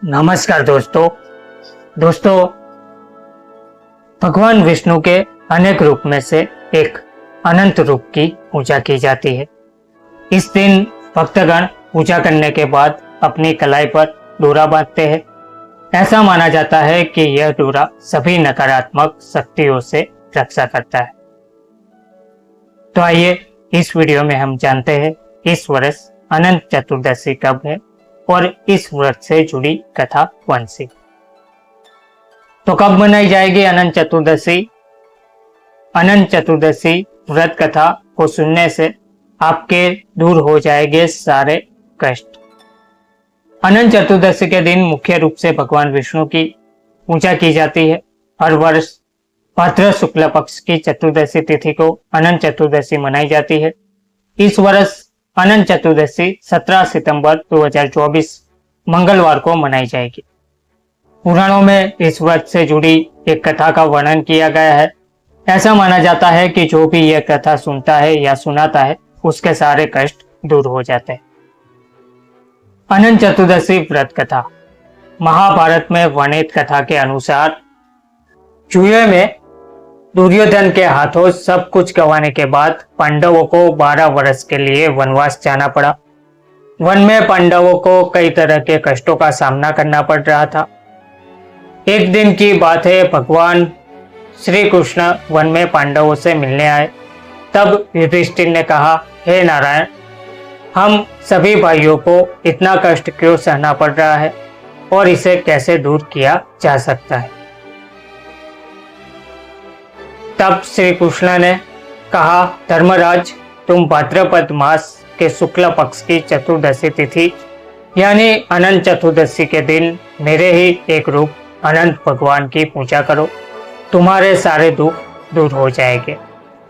नमस्कार दोस्तों भगवान विष्णु के अनेक रूप में से एक अनंत रूप की पूजा की जाती है। इस दिन भक्तगण पूजा करने के बाद अपनी कलाई पर डोरा बांधते हैं। ऐसा माना जाता है कि यह डोरा सभी नकारात्मक शक्तियों से रक्षा करता है। तो आइए इस वीडियो में हम जानते हैं इस वर्ष अनंत चतुर्दशी कब है और इस व्रत से जुड़ी कथा कौन सी। तो कब मनाई जाएगी अनंत चतुर्दशी? अनंत चतुर्दशी व्रत कथा को सुनने से आपके दूर हो जाएंगे सारे कष्ट। अनंत चतुर्दशी के दिन मुख्य रूप से भगवान विष्णु की पूजा की जाती है। हर वर्ष भाद्र शुक्ल पक्ष की चतुर्दशी तिथि को अनंत चतुर्दशी मनाई जाती है। इस वर्ष अनंत चतुर्दशी 17 सितंबर 2024 मंगलवार को मनाई जाएगी। पुराणों में इस व्रत से जुड़ी एक कथा का वर्णन किया गया है। ऐसा माना जाता है कि जो भी यह कथा सुनता है या सुनाता है उसके सारे कष्ट दूर हो जाते हैं। अनंत चतुर्दशी व्रत कथा महाभारत में वर्णित कथा के अनुसार जुए में दुर्योधन के हाथों सब कुछ गंवाने के बाद पांडवों को 12 वर्ष के लिए वनवास जाना पड़ा। वन में पांडवों को कई तरह के कष्टों का सामना करना पड़ रहा था। एक दिन की बात है, भगवान श्री कृष्ण वन में पांडवों से मिलने आए। तब युधिष्ठिर ने कहा, हे नारायण, हम सभी भाइयों को इतना कष्ट क्यों सहना पड़ रहा है और इसे कैसे दूर किया जा सकता है। तब श्री कृष्ण ने कहा, धर्मराज, तुम भाद्रपद मास के शुक्ल पक्ष की चतुर्दशी तिथि यानी अनंत चतुर्दशी के दिन मेरे ही एक रूप अनंत भगवान की पूजा करो। तुम्हारे सारे दुख दूर हो जाएंगे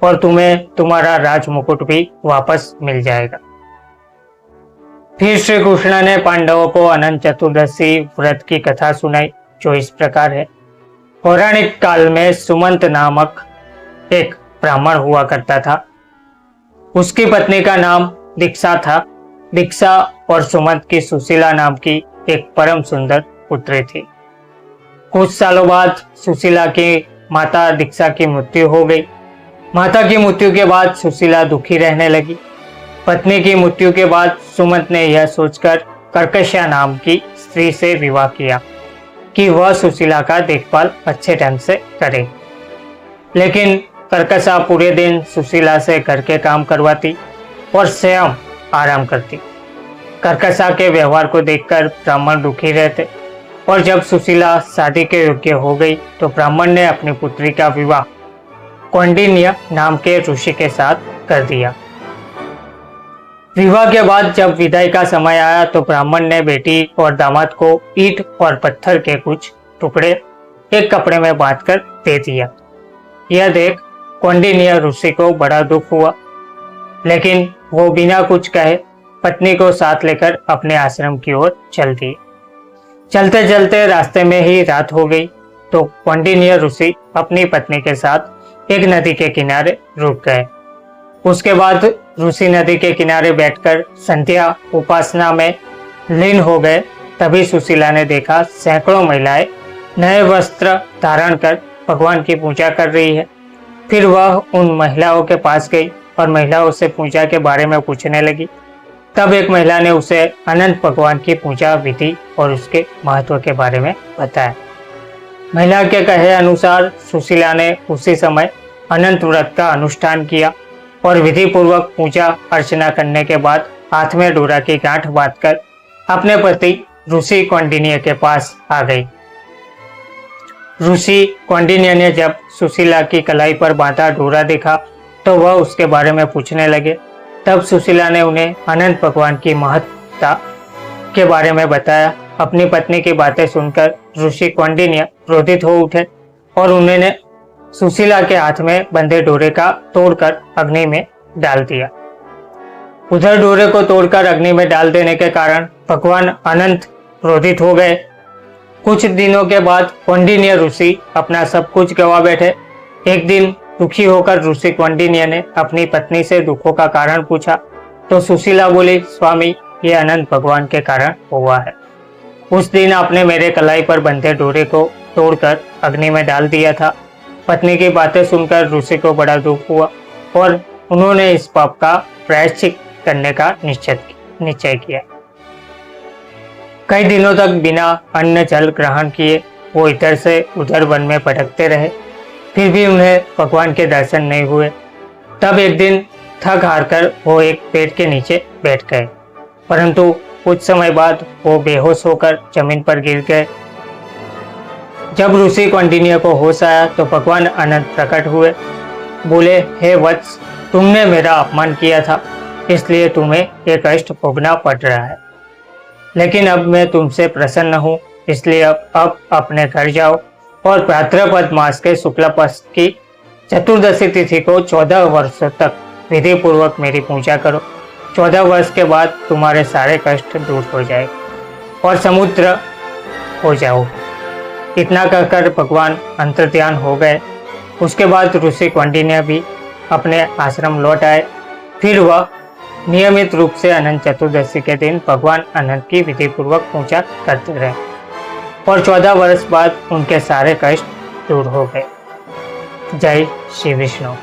और तुम्हें तुम्हारा राज मुकुट भी वापस मिल जाएगा। फिर श्री कृष्ण ने पांडवों को अनंत चतुर्दशी व्रत की कथा सुनाई, जो इस प्रकार है। पौराणिक काल में सुमंत नामक एक ब्राह्मण हुआ करता था। उसकी पत्नी का नाम दीक्षा था। दीक्षा और सुमंत की सुशीला नाम की एक परम सुंदर पुत्री थी। कुछ सालों बाद सुशीला की माता दीक्षा की मृत्यु हो गई। माता की मृत्यु के बाद सुशीला दुखी रहने लगी। पत्नी की मृत्यु के बाद सुमंत ने यह सोचकर कर्कशा नाम की स्त्री से विवाह किया कि वह सुशीला का देखभाल अच्छे ढंग से करे। लेकिन कर्कशा पूरे दिन सुशीला से घर के काम करवाती और स्वयं आराम करती। कर्कशा के व्यवहार को देखकर ब्राह्मण दुखी रहते और जब सुशीला शादी के योग्य हो गई तो ब्राह्मण ने अपनी पुत्री का विवाह कौंडिन्य नाम के ऋषि के साथ कर दिया। विवाह के बाद जब विदाई का समय आया तो ब्राह्मण ने बेटी और दामाद को ईंट और पत्थर के कुछ टुकड़े एक कपड़े में बांधकर दे दिया। यह देख कौंडिन्य ऋषि को बड़ा दुख हुआ, लेकिन वो बिना कुछ कहे पत्नी को साथ लेकर अपने आश्रम की ओर चल दिए। चलते चलते रास्ते में ही रात हो गई तो कौंडिन्य ऋषि अपनी पत्नी के साथ एक नदी के किनारे रुक गए। उसके बाद ऋषि नदी के किनारे बैठकर संध्या उपासना में लीन हो गए। तभी सुशीला ने देखा सैकड़ों महिलाएं नए वस्त्र धारण कर भगवान की पूजा कर रही है। फिर वह उन महिलाओं के पास गई और महिलाओं से पूजा के बारे में पूछने लगी। तब एक महिला ने उसे अनंत भगवान की पूजा विधि और उसके महत्व के बारे में बताया। महिला के कहे अनुसार सुशीला ने उसी समय अनंत व्रत का अनुष्ठान किया और विधि पूर्वक पूजा अर्चना करने के बाद हाथ में डोरा की गांठ बांधकर अपने पति ऋषि कौंडिन्य के पास आ गई। ऋषि कौंडिन्य ने जब सुशीला की कलाई पर बांधा डोरा देखा तो वह उसके बारे में पूछने लगे। तब सुशीला ने उन्हें अनंत भगवान की महत्ता के बारे में बताया। अपनी पत्नी की बातें सुनकर ऋषि कौंडिन्य क्रोधित हो उठे और उन्होंने सुशीला के हाथ में बंधे डोरे का तोड़कर अग्नि में डाल दिया। उधर डोरे को तोड़कर अग्नि में डाल देने के कारण भगवान अनंत क्रोधित हो गए। कुछ दिनों के बाद कौंडिन्य ऋषि अपना सब कुछ गवा बैठे। एक दिन दुखी होकर ऋषि कौंडिन्य ने अपनी पत्नी से दुखों का कारण पूछा तो सुशीला बोली, स्वामी, ये अनंत भगवान के कारण हुआ है। उस दिन आपने मेरे कलाई पर बंधे डोरे को तोड़कर अग्नि में डाल दिया था। पत्नी की बातें सुनकर ऋषि को बड़ा दुख हुआ और उन्होंने इस पाप का प्रायश्चित करने का निश्चय किया। कई दिनों तक बिना अन्न जल ग्रहण किए वो इधर से उधर वन में भटकते रहे, फिर भी उन्हें भगवान के दर्शन नहीं हुए। तब एक दिन थक हारकर वो एक पेड़ के नीचे बैठ गए, परंतु कुछ समय बाद वो बेहोश होकर जमीन पर गिर गए। जब ऋषि कौंडिन्य को होश आया तो भगवान अनंत प्रकट हुए। बोले, हे वत्स, तुमने मेरा अपमान किया था, इसलिए तुम्हें ये कष्ट भोगना पड़ रहा है। लेकिन अब मैं तुमसे प्रसन्न हूँ, इसलिए अब अपने घर जाओ और भाद्रपद मास के शुक्ल पक्ष की चतुर्दशी तिथि को 14 वर्षों तक विधि पूर्वक मेरी पूजा करो। 14 वर्ष के बाद तुम्हारे सारे कष्ट दूर हो जाए और समुद्र हो जाओ। इतना कहकर भगवान अंतर्ध्यान हो गए। उसके बाद ऋषि कौंडिन्य भी अपने आश्रम लौट आए। फिर वह नियमित रूप से अनंत चतुर्दशी के दिन भगवान अनंत की विधि पूर्वक पूजा करते रहे और 14 वर्ष बाद उनके सारे कष्ट दूर हो गए। जय श्री विष्णु।